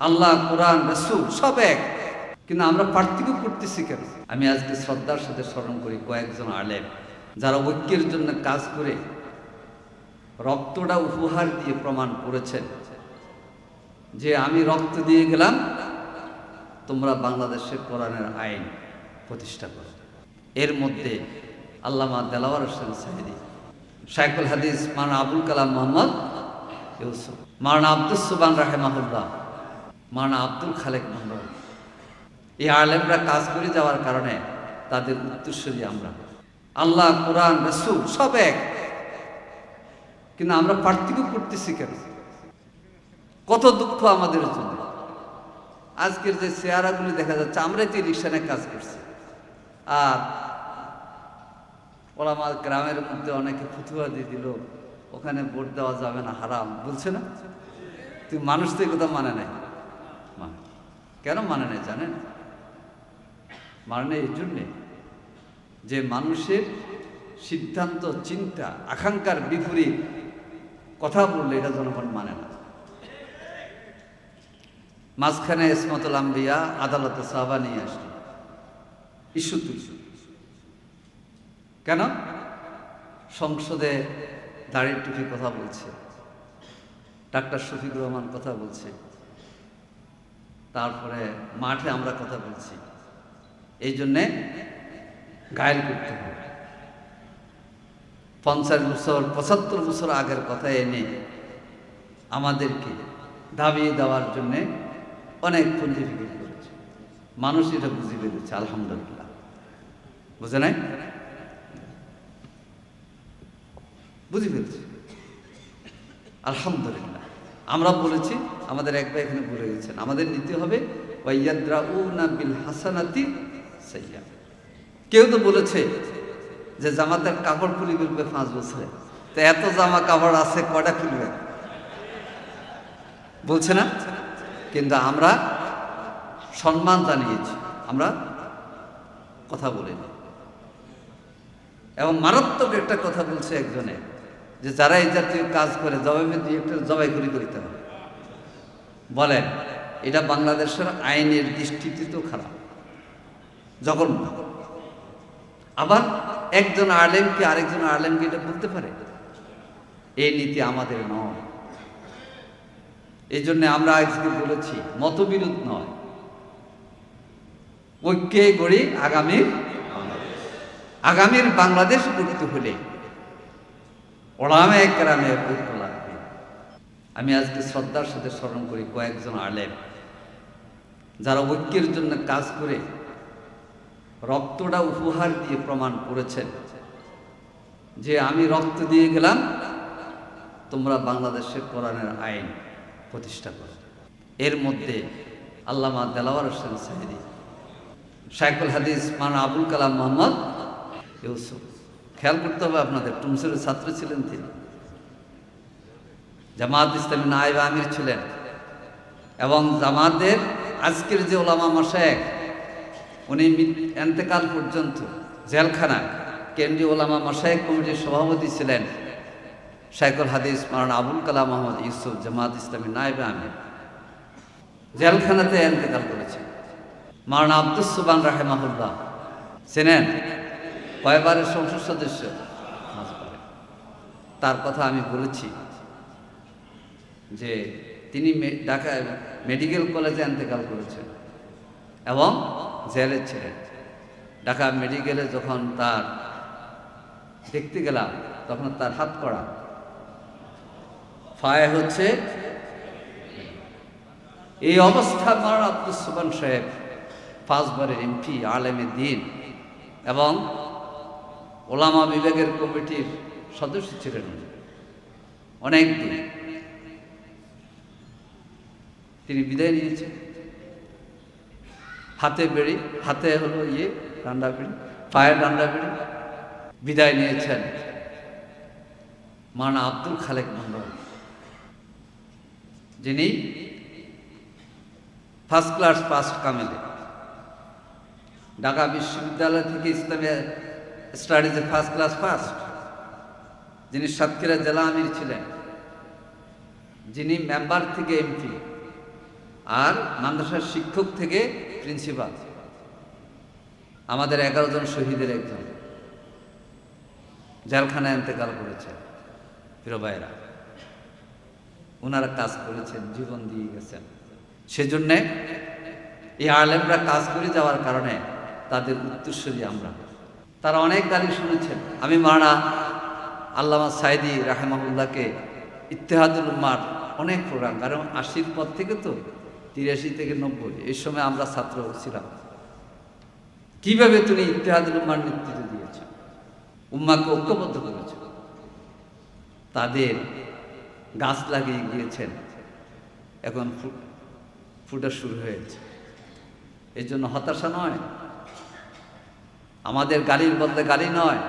আল্লাহ, কোরআন, রাসূল সব এক, কিন্তু আমরা পার্থক্য করতেছি কেন? আমি আজকে শ্রদ্ধার সাথে স্মরণ করি কয়েকজন আলেম যারা ঐক্যের জন্য কাজ করে রক্তটা উপহার দিয়ে প্রমাণ করেছেন যে আমি রক্ত দিয়ে গেলাম, তোমরা বাংলাদেশের কোরআনের আইন প্রতিষ্ঠা করো। এর মধ্যে আল্লামা দেলাওয়ার হোসেন সাইদি, শাইখুল হাদিস মাওলানা আবুল কালাম মোহাম্মদ ইউসুফ, মাওলানা আব্দুস সুবহান রাহিমাহুল্লাহ, মাওলানা আব্দুল খালেক মন্ডল, এই আলেমরা কাজ করে যাওয়ার কারণে তাদের উত্তরসূরি আমরা। আল্লাহ, কোরআন, রাসূল সব এক, কিন্তু আমরা পার্থক্য করতেছি কেন? কত দুঃখ আমাদের জন্য। আজকের যে চেহারাগুলি দেখা যাচ্ছে, আমরাই তো রিকশানে কাজ করছি, আর ওলামা গ্রামের মধ্যে অনেকে ফতুয়া দিয়ে দিল ওখানে ভোট দেওয়া যাবে না, হারাম বলছে না? তুমি মানুষ তো কথা মানে নাই। কেন মানে নাই জানেন? মানে এই জন্যে যে মানুষের সিদ্ধান্ত, চিন্তা, আকাঙ্ক্ষার বিপরীত কথা বললে এটা জনগণ মানে না। মাঝখানে ইসমাতুল আম্বিয়া আদালতে সাহাবা নিয়ে আসলো, ইস্যু তুলছে। কেন? সংসদে দাড়ির টুপি কথা বলছে, ডাক্তার শফিকুর রহমান কথা বলছে, তারপরে মাঠে আমরা কথা বলছি, এই জন্যে গায়েল করতে হবে। 50 বছর 75 বছর আগের কথা এনে আমাদেরকে দাবিয়ে দেওয়ার জন্যে অনেক পন্ডিফিকেট করেছে। মানুষ এটা বুঝে পেরেছে, আলহামদুলিল্লাহ। বুঝে নাই? বুঝে ফেলছি, আলহামদুলিল্লাহ। আমরা বলেছি, আমাদের এক ভাই এখানে বলে গেছেন, আমাদের নিতে হবে ওয়াইয়াদ্রাউনা বিল হাসানাতি সাইয়্যা। কেউ তো বলেছে যে জামাতের কাপড় খুলে ফেলবে 5 বছরে, তো এত জামা কাপড় আছে কয়টা খুলবে? বলছে না? কিন্তু আমরা সম্মান জানিয়েছি, আমরা কথা বলিনি। এবং মারাত্মক একটা কথা বলছে একজনে, যে যারা এই জাতীয় কাজ করে জবাবে দুই একটা জবাই করতে হবে। বলেন, এটা বাংলাদেশের আইনের দৃষ্টিতে তো খারাপ, জঘন্য। আবার একজন আলেমকে আরেকজন আলেমকে এটা বলতে পারে? এই নীতি আমাদের নয়। এই জন্য আমরা আজকে বলেছি, মতবিরোধ নয়, ঐক্যে গড়ি আগামীর বাংলাদেশ গড়তে হলে ওলামায়ে কেরামের ঐক্য লাগবে। আমি আজকে শ্রদ্ধার সাথে স্মরণ করি কয়েকজন আলেম যারা ঐক্যের জন্য কাজ করে রক্তটা উপহার দিয়ে প্রমাণ করেছেন যে আমি রক্ত দিয়ে গেলাম, তোমরা বাংলাদেশের কোরআনের আইন প্রতিষ্ঠা করো। এর মধ্যে আল্লামা দেলাওয়ার হোসেন সাইদি, শাইখুল হাদিস মাওলানা আবুল কালাম মোহাম্মদ ইউসুফ, খেয়াল করতে হবে আপনাদের, টুমসের ছাত্র ছিলেন তিনি, জামাত ইসলামী নায়েব আমির ছিলেন, এবং জামাতের আজকের যে ওলামা মাশায়েখ, উনি এন্তেকাল পর্যন্ত জেলখানায় কেন্দ্রীয় ওলামা মাশায়েখ কমিটির সভাপতি ছিলেন শাইখুল হাদিস মাওলানা আবুল কালাম মোহাম্মদ ইউসুফ, জামাত ইসলামী নায়েব আমির, জেলখানাতে এন্তেকাল করেছেন। মাওলানা আব্দুস সুবহান রাহিমাহুল্লাহ চেনেন? কয়বারের সংসদ সদস্য, তার কথা আমি বলেছি যে তিনি ঢাকা মেডিকেল কলেজে ইন্তেকাল করেছেন এবং জেলে ছিলেন। ঢাকা মেডিকেলে যখন তার দেখতে গেলাম, তখন তার হাত করা ফায়ে হচ্ছে। এই অবস্থা মাওলানা আব্দুস সুবহান সাহেব 5 বারের এমপি, আলেমে দ্বীন এবং ওলামা বিভাগের কমিটির সদস্য ছিলেন অনেক দিন। তিনি বিদায় নিয়েছেন, হাতে হলো ডান্ডা বেড়ি, পায়ের ডান্ডা বেড়ি, বিদায় নিয়েছেন মাওলানা আব্দুল খালেক মন্ডল, যিনি ফার্স্ট ক্লাস পাস কামেলে, ঢাকা বিশ্ববিদ্যালয় থেকে ইসলামী স্টাডিজে ফার্স্ট ক্লাস ফার্স্ট, যিনি সাতক্ষীরা জেলা আমির ছিলেন, যিনি মেম্বার থেকে এমপি, আর মাদ্রাসার শিক্ষক থেকে প্রিন্সিপাল, আমাদের 11 জন শহীদের একজন জেলখানায় ইন্তেকাল করেছেন। প্রিয় ভাইরা, ওনারা কাজ করেছেন, জীবন দিয়ে গেছেন। সেজন্যে এই আলেমরা কাজ করে যাওয়ার কারণে তাদের উত্তরসূরি আমরা। তারা অনেক গালি শুনেছেন। আমি মাওলানা আল্লামা সাইদি রাহিমাহুল্লাহকে ইত্তেহাদুল উম্মার অনেক প্রোগ্রাম, কারণ 80-র পর থেকে তো 83 থেকে 90 এই সময় আমরা ছাত্র ছিলাম। কিভাবে তুমি ইত্তেহাদুল উম্মার নেতৃত্ব দিয়েছ, উম্মাকে ঐক্যবদ্ধ করেছ, তাদের গাছ লাগিয়ে গিয়েছেন, এখন ফুটা শুরু হয়েছে। এই জন্য হতাশা নয়, আমাদের গালির বদলে গালি নয়,